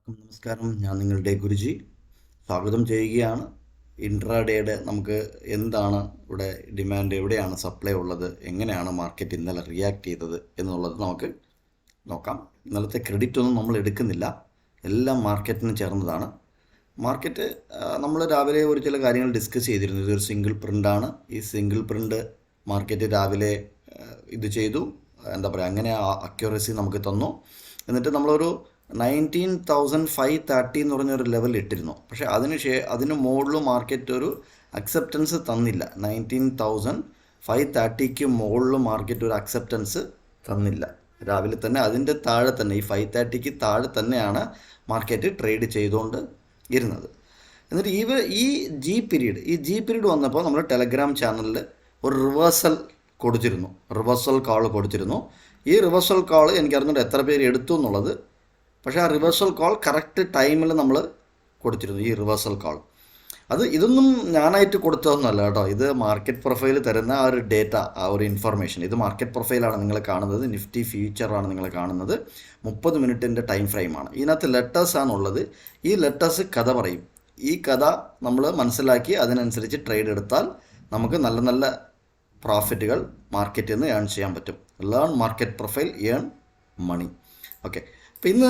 എല്ലാവർക്കും നമസ്കാരം. ഞാൻ നിങ്ങളുടെ ഗുരുജി സ്വാഗതം ചെയ്യുകയാണ്. ഇൻട്രാഡേയുടെ നമുക്ക് എന്താണ് ഇവിടെ ഡിമാൻഡ്, എവിടെയാണ് സപ്ലൈ ഉള്ളത്, എങ്ങനെയാണ് മാർക്കറ്റ് ഇന്നലെ റിയാക്ട് ചെയ്തത് എന്നുള്ളത് നമുക്ക് നോക്കാം. ഇന്നലത്തെ ക്രെഡിറ്റ് ഒന്നും നമ്മൾ എടുക്കുന്നില്ല, എല്ലാം മാർക്കറ്റിന് ചേർന്നതാണ്. മാർക്കറ്റ് നമ്മൾ രാവിലെ ഒരു ചില കാര്യങ്ങൾ ഡിസ്കസ് ചെയ്തിരുന്നു. ഇതൊരു സിംഗിൾ പ്രിൻ്റാണ്. ഈ സിംഗിൾ പ്രിൻ്റ് മാർക്കറ്റ് രാവിലെ ഇത് ചെയ്തു, എന്താ പറയുക, അങ്ങനെ അക്യൂറസി നമുക്ക് തന്നു. എന്നിട്ട് നമ്മളൊരു 19,530 എന്ന് പറഞ്ഞൊരു ലെവൽ ഇട്ടിരുന്നു. പക്ഷേ അതിന് മുകളിൽ മാർക്കറ്റ് ഒരു അക്സെപ്റ്റൻസ് തന്നില്ല. 19,530ക്ക് മുകളിൽ മാർക്കറ്റ് ഒരു അക്സെപ്റ്റൻസ് തന്നില്ല. രാവിലെ തന്നെ അതിൻ്റെ താഴെ തന്നെ, ഈ 530ക്ക് താഴെ തന്നെയാണ് മാർക്കറ്റ് ട്രേഡ് ചെയ്തുകൊണ്ട് ഇരുന്നത്. എന്നിട്ട് ഈ ജി പീരീഡ് വന്നപ്പോൾ നമ്മൾ ടെലഗ്രാം ചാനലിൽ ഒരു റിവേഴ്സൽ കാൾ കൊടുത്തിരുന്നു. ഈ റിവേഴ്സൽ കാൾ എനിക്കറിഞ്ഞിട്ട് എത്ര പേര് എടുത്തു എന്നുള്ളത്. പക്ഷേ ആ റിവേഴ്സൽ കോൾ കറക്റ്റ് ടൈമിൽ നമ്മൾ കൊടുത്തിരുന്നു. ഈ റിവേഴ്സൽ കോൾ ഇതൊന്നും ഞാനായിട്ട് കൊടുത്തതൊന്നുമല്ല കേട്ടോ. ഇത് മാർക്കറ്റ് പ്രൊഫൈൽ തരുന്ന ആ ഒരു ഡേറ്റ, ആ ഒരു ഇൻഫർമേഷൻ. ഇത് മാർക്കറ്റ് പ്രൊഫൈലാണ് നിങ്ങൾ കാണുന്നത്, നിഫ്റ്റി ഫ്യൂച്ചറാണ് നിങ്ങൾ കാണുന്നത്. 30 മിനിറ്റിൻ്റെ ടൈം ഫ്രെയിമാണ്. ഇതിനകത്ത് ലെറ്റേഴ്സാണുള്ളത്. ഈ ലെറ്റേഴ്സ് കഥ പറയും. ഈ കഥ നമ്മൾ മനസ്സിലാക്കി അതിനനുസരിച്ച് ട്രേഡ് എടുത്താൽ നമുക്ക് നല്ല നല്ല പ്രോഫിറ്റുകൾ മാർക്കറ്റിൽ നിന്ന് ഏൺ ചെയ്യാൻ പറ്റും. Learn market profile, earn money. Okay, അപ്പോൾ ഇന്ന്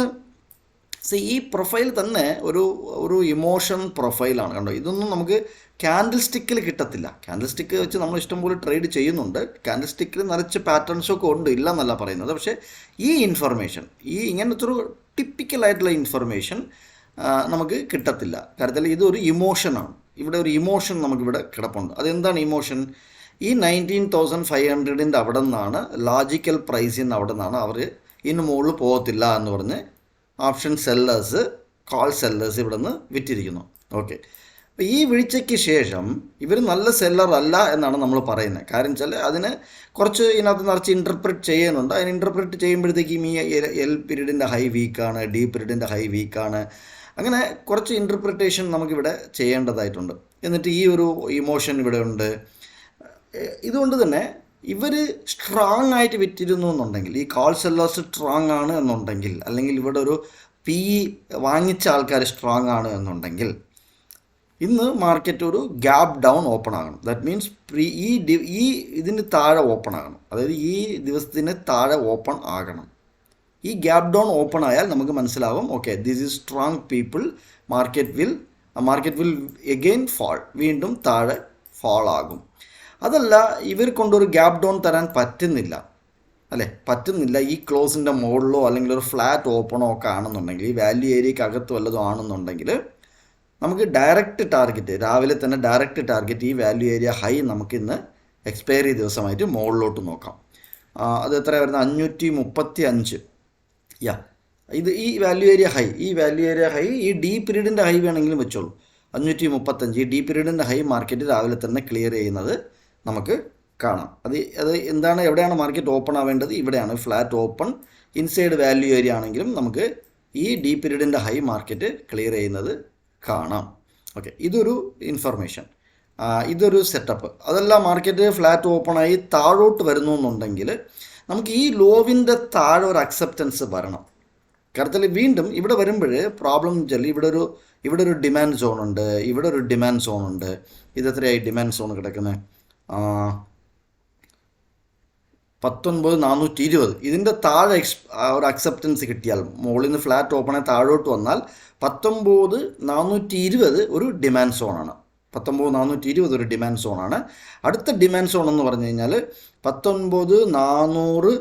ഈ പ്രൊഫൈൽ തന്നെ ഒരു ഇമോഷൻ പ്രൊഫൈലാണ്. കണ്ടോ, ഇതൊന്നും നമുക്ക് ക്യാൻഡിൽ സ്റ്റിക്കിൽ കിട്ടത്തില്ല. ക്യാൻഡിൽ സ്റ്റിക്ക് വെച്ച് നമ്മൾ ഇഷ്ടംപോലെ ട്രേഡ് ചെയ്യുന്നുണ്ട്. ക്യാൻഡിൽ സ്റ്റിക്കിൽ നിറച്ച് പാറ്റേൺസൊക്കെ ഉണ്ട്, ഇല്ല എന്നല്ല പറയുന്നത്. പക്ഷേ ഈ ഇൻഫർമേഷൻ, ഇങ്ങനത്തെ ഒരു ടിപ്പിക്കലായിട്ടുള്ള ഇൻഫർമേഷൻ നമുക്ക് കിട്ടത്തില്ല. കാര്യത്തിൽ ഇതൊരു ഇമോഷനാണ്. ഇവിടെ ഒരു ഇമോഷൻ നമുക്കിവിടെ കിടപ്പുണ്ട്. അതെന്താണ് ഇമോഷൻ? ഈ 19,500ൻ്റെ അവിടെ നിന്നാണ്, ലാജിക്കൽ പ്രൈസിൽ നിന്ന് അവിടെ നിന്നാണ് അവർ ഇന്ന് മുകളിൽ പോകത്തില്ല എന്ന് പറഞ്ഞ് ഓപ്ഷൻ സെല്ലേഴ്സ്, കോൾ സെല്ലേഴ്സ് ഇവിടെ നിന്ന് വിറ്റിരിക്കുന്നു. ഓക്കെ, അപ്പോൾ ഈ വീഴ്ചയ്ക്ക് ശേഷം ഇവർ നല്ല സെല്ലർ അല്ല എന്നാണ് നമ്മൾ പറയുന്നത്. കാര്യം വെച്ചാൽ അതിന് കുറച്ച് ഇതിനകത്ത് നിറച്ച് ഇൻ്റർപ്രറ്റ് ചെയ്യുന്നുണ്ട്. അതിന് ഇൻ്റർപ്രറ്റ് ചെയ്യുമ്പോഴത്തേക്കും ഈ എൽ പീരീഡിൻ്റെ ഹൈ വീക്കാണ്, ഡി പീരീഡിൻ്റെ ഹൈ വീക്കാണ്, അങ്ങനെ കുറച്ച് ഇൻ്റർപ്രിറ്റേഷൻ നമുക്കിവിടെ ചെയ്യേണ്ടതായിട്ടുണ്ട്. എന്നിട്ട് ഈ ഒരു ഇമോഷൻ ഇവിടെ ഉണ്ട്. ഇതുകൊണ്ട് തന്നെ ഇവർ സ്ട്രോങ് ആയിട്ട് വിറ്റിരുന്നു എന്നുണ്ടെങ്കിൽ, ഈ കോൾ സെല്ലേഴ്സ് സ്ട്രോങ് ആണ് എന്നുണ്ടെങ്കിൽ, അല്ലെങ്കിൽ ഇവിടെ ഒരു വാങ്ങിച്ച ആൾക്കാർ സ്ട്രോങ് ആണ് എന്നുണ്ടെങ്കിൽ, ഇന്ന് മാർക്കറ്റ് ഒരു ഗ്യാപ്പ് ഡൗൺ ഓപ്പൺ ആകണം. ദാറ്റ് മീൻസ് ഇതിന് താഴെ ഓപ്പൺ ആകണം. അതായത് ഈ ദിവസത്തിന് താഴെ ഓപ്പൺ ആകണം. ഈ ഗ്യാപ്പ് ഡൗൺ ഓപ്പൺ ആയാൽ നമുക്ക് മനസ്സിലാവും, okay, this is strong people, market will again fall, വീണ്ടും താഴെ ഫാൾ ആകും. അതല്ല, ഇവർ കൊണ്ടൊരു ഗ്യാപ്പ് ഡൗൺ തരാൻ പറ്റുന്നില്ല. ഈ ക്ലോസിൻ്റെ മുകളിലോ അല്ലെങ്കിൽ ഒരു ഫ്ലാറ്റ് ഓപ്പണോ ഒക്കെ ആണെന്നുണ്ടെങ്കിൽ, ഈ വാല്യൂ ഏരിയയ്ക്ക് അകത്ത് വല്ലതും ആണെന്നുണ്ടെങ്കിൽ, നമുക്ക് ഡയറക്റ്റ് ടാർഗറ്റ്, രാവിലെ തന്നെ ഡയറക്റ്റ് ടാർഗറ്റ്, ഈ വാല്യൂ ഏരിയ ഹൈ നമുക്കിന്ന് എക്സ്പയറി ദിവസമായിട്ട് മുകളിലോട്ട് നോക്കാം. അത് എത്രയാണ് വരുന്നത്? 535. ഈ വാല്യൂ ഏരിയ ഹൈ, ഈ ഡി പീരീഡിൻ്റെ ഹൈ വേണമെങ്കിലും വെച്ചോളൂ. 535 ഈ ഡി പീരീഡിൻ്റെ ഹൈ മാർക്കറ്റ് രാവിലെ തന്നെ ക്ലിയർ ചെയ്യുന്നത് നമുക്ക് കാണാം. അത് എന്താണ്, എവിടെയാണ് മാർക്കറ്റ് ഓപ്പൺ ആവേണ്ടത്? ഇവിടെയാണ്. Flat open inside value area ആണെങ്കിലും നമുക്ക് ഈ ഡി പീരീഡിൻ്റെ ഹൈ മാർക്കറ്റ് ക്ലിയർ ചെയ്യുന്നത് കാണാം. ഓക്കെ, ഇതൊരു ഇൻഫർമേഷൻ, ഇതൊരു സെറ്റപ്പ്. അതല്ല, മാർക്കറ്റ് ഫ്ലാറ്റ് ഓപ്പണായി താഴോട്ട് വരുന്നു എന്നുണ്ടെങ്കിൽ നമുക്ക് ഈ ലോവിൻ്റെ താഴെ ഒരു അക്സെപ്റ്റൻസ് വരണം. കാര്യത്തിൽ വീണ്ടും ഇവിടെ വരുമ്പോൾ പ്രോബ്ലം വെച്ചാൽ ഇവിടെ ഒരു ഡിമാൻഡ് സോൺ ഉണ്ട്, ഇവിടെ ഒരു ഡിമാൻഡ് സോൺ ഉണ്ട്. ഇതെത്രയായി ഡിമാൻഡ് സോൺ കിടക്കുന്നത്? 19,420. ഇതിൻ്റെ താഴെ ഒരു അക്സെപ്റ്റൻസ് കിട്ടിയാൽ, മുകളിൽ നിന്ന് ഫ്ലാറ്റ് ഓപ്പണായി താഴോട്ട് വന്നാൽ 19,420 ഒരു ഡിമാൻഡ് സോണാണ്. 19,420 ഒരു ഡിമാൻഡ് സോണാണ്. അടുത്ത ഡിമാൻഡ് സോൺ എന്ന് പറഞ്ഞു കഴിഞ്ഞാൽ 19,400,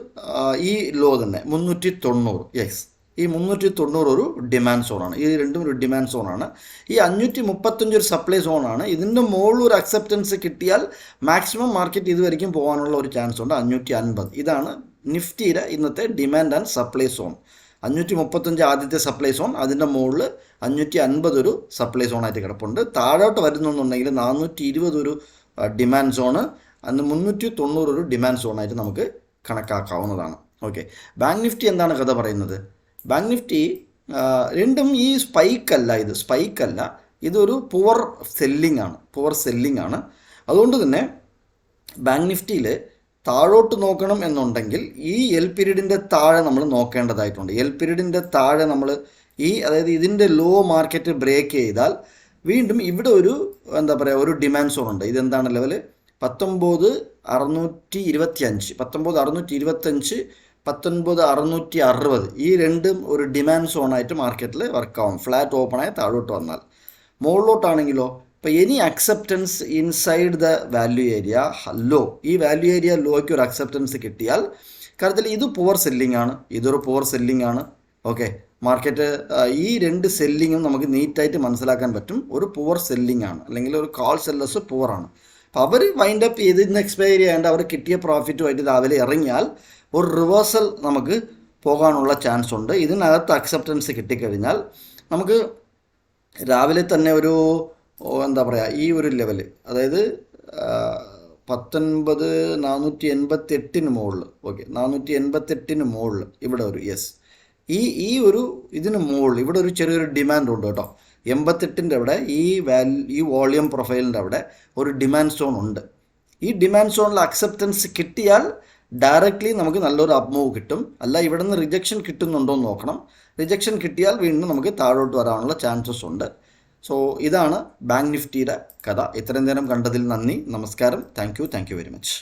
ഈ ലോ തന്നെ 390. യെസ്, ഈ 390 ഒരു ഡിമാൻഡ് സോണാണ്. ഈ രണ്ടും ഒരു ഡിമാൻഡ് സോണാണ്. ഈ 535 ഒരു സപ്ലൈ സോണാണ്. ഇതിൻ്റെ മുകളിൽ ഒരു അക്സെപ്റ്റൻസ് കിട്ടിയാൽ മാക്സിമം മാർക്കറ്റ് ഇതുവരെയും പോകാനുള്ള ഒരു ചാൻസ് ഉണ്ട്. 550. ഇതാണ് നിഫ്റ്റിയുടെ ഇന്നത്തെ ഡിമാൻഡ് ആൻഡ് സപ്ലൈ സോൺ. 535 ആദ്യത്തെ സപ്ലൈ സോൺ, അതിൻ്റെ മുകളിൽ 550 ഒരു സപ്ലൈ സോണായിട്ട് കിടപ്പുണ്ട്. താഴോട്ട് വരുന്നുണ്ടെങ്കിൽ 420 ഒരു ഡിമാൻഡ് സോണ്, അന്ന് 390 ഒരു ഡിമാൻഡ് സോണായിട്ട് നമുക്ക് കണക്കാക്കാവുന്നതാണ്. ഓക്കെ, ബാങ്ക് നിഫ്റ്റി എന്താണ് കഥ പറയുന്നത്? ബാങ്ക് നിഫ്റ്റി രണ്ടും ഈ സ്പൈക്കല്ല, ഇതൊരു പുവർ സെല്ലിംഗ് ആണ്. അതുകൊണ്ട് തന്നെ ബാങ്ക് നിഫ്റ്റിയിൽ താഴോട്ട് നോക്കണം എന്നുണ്ടെങ്കിൽ ഈ എൽ പീരീഡിൻ്റെ താഴെ നമ്മൾ നോക്കേണ്ടതായിട്ടുണ്ട്. എൽ പീരീഡിൻ്റെ താഴെ നമ്മൾ അതായത് ഇതിൻ്റെ ലോ മാർക്കറ്റ് ബ്രേക്ക് ചെയ്താൽ വീണ്ടും ഇവിടെ ഒരു എന്താ പറയുക ഒരു ഡിമാൻഡ് സോൺ ഉണ്ട്. ഇതെന്താണ് ലെവൽ? 19,625, 19,625, 19,660. ഈ രണ്ടും ഒരു ഡിമാൻഡ് സോണായിട്ട് മാർക്കറ്റിൽ വർക്കാവും. ഫ്ലാറ്റ് ഓപ്പണായി താഴോട്ട് വന്നാൽ. മുകളിലോട്ടാണെങ്കിലോ ഇപ്പോൾ any acceptance inside the value area low, ഈ വാല്യൂ ഏരിയ ലോയ്ക്ക് ഒരു അക്സെപ്റ്റൻസ് കിട്ടിയാൽ, കാര്യത്തിൽ ഇത് പുവർ സെല്ലിംഗ് ആണ്, ഇതൊരു പുവർ സെല്ലിംഗ് ആണ്. ഓക്കെ, മാർക്കറ്റ് ഈ രണ്ട് സെല്ലിങ്ങും നമുക്ക് നീറ്റായിട്ട് മനസ്സിലാക്കാൻ പറ്റും. ഒരു പുവർ സെല്ലിംഗ് ആണ്, അല്ലെങ്കിൽ ഒരു കാൾ സെല്ലേഴ്സ് പുവർ ആണ്. അപ്പോൾ അവർ വൈൻഡ് അപ്പ് ചെയ്ത് ഇന്ന് എക്സ്പയർ ചെയ്യാണ്ട് അവർ കിട്ടിയ പ്രോഫിറ്റുമായിട്ട് രാവിലെ ഇറങ്ങിയാൽ ഒരു റിവേഴ്സൽ നമുക്ക് പോകാനുള്ള ചാൻസ് ഉണ്ട്. ഇതിനകത്ത് അക്സെപ്റ്റൻസ് കിട്ടിക്കഴിഞ്ഞാൽ നമുക്ക് രാവിലെ തന്നെ ഒരു എന്താ പറയുക ഈ ഒരു ലെവൽ, അതായത് 19,488 മുകളിൽ, ഓക്കെ 488 മുകളിൽ ഇവിടെ ഒരു ഈ ഒരു ഇതിന് മുകളിൽ ഇവിടെ ഒരു ചെറിയൊരു ഡിമാൻഡ് ഉണ്ട് കേട്ടോ. 88 അവിടെ ഈ വോളിയം പ്രൊഫൈലിൻ്റെ അവിടെ ഒരു ഡിമാൻഡ് സോൺ ഉണ്ട്. ഈ ഡിമാൻഡ് സോണിൽ അക്സെപ്റ്റൻസ് കിട്ടിയാൽ ഡയറക്റ്റ്ലി നമുക്ക് നല്ലൊരു അപ്പ് മൂവ് കിട്ടും. അല്ല ഇവിടെ നിന്ന് റിജക്ഷൻ കിട്ടുന്നുണ്ടോ എന്ന് നോക്കണം. റിജക്ഷൻ കിട്ടിയാൽ വീണ്ടും നമുക്ക് താഴോട്ട് വരാനുള്ള ചാൻസസ് ഉണ്ട്. സോ ഇതാണ് ബാങ്ക് നിഫ്റ്റിയുടെ കഥ. ഇത്രയും നേരം കണ്ടതിൽ നന്ദി, നമസ്കാരം. Thank you very much.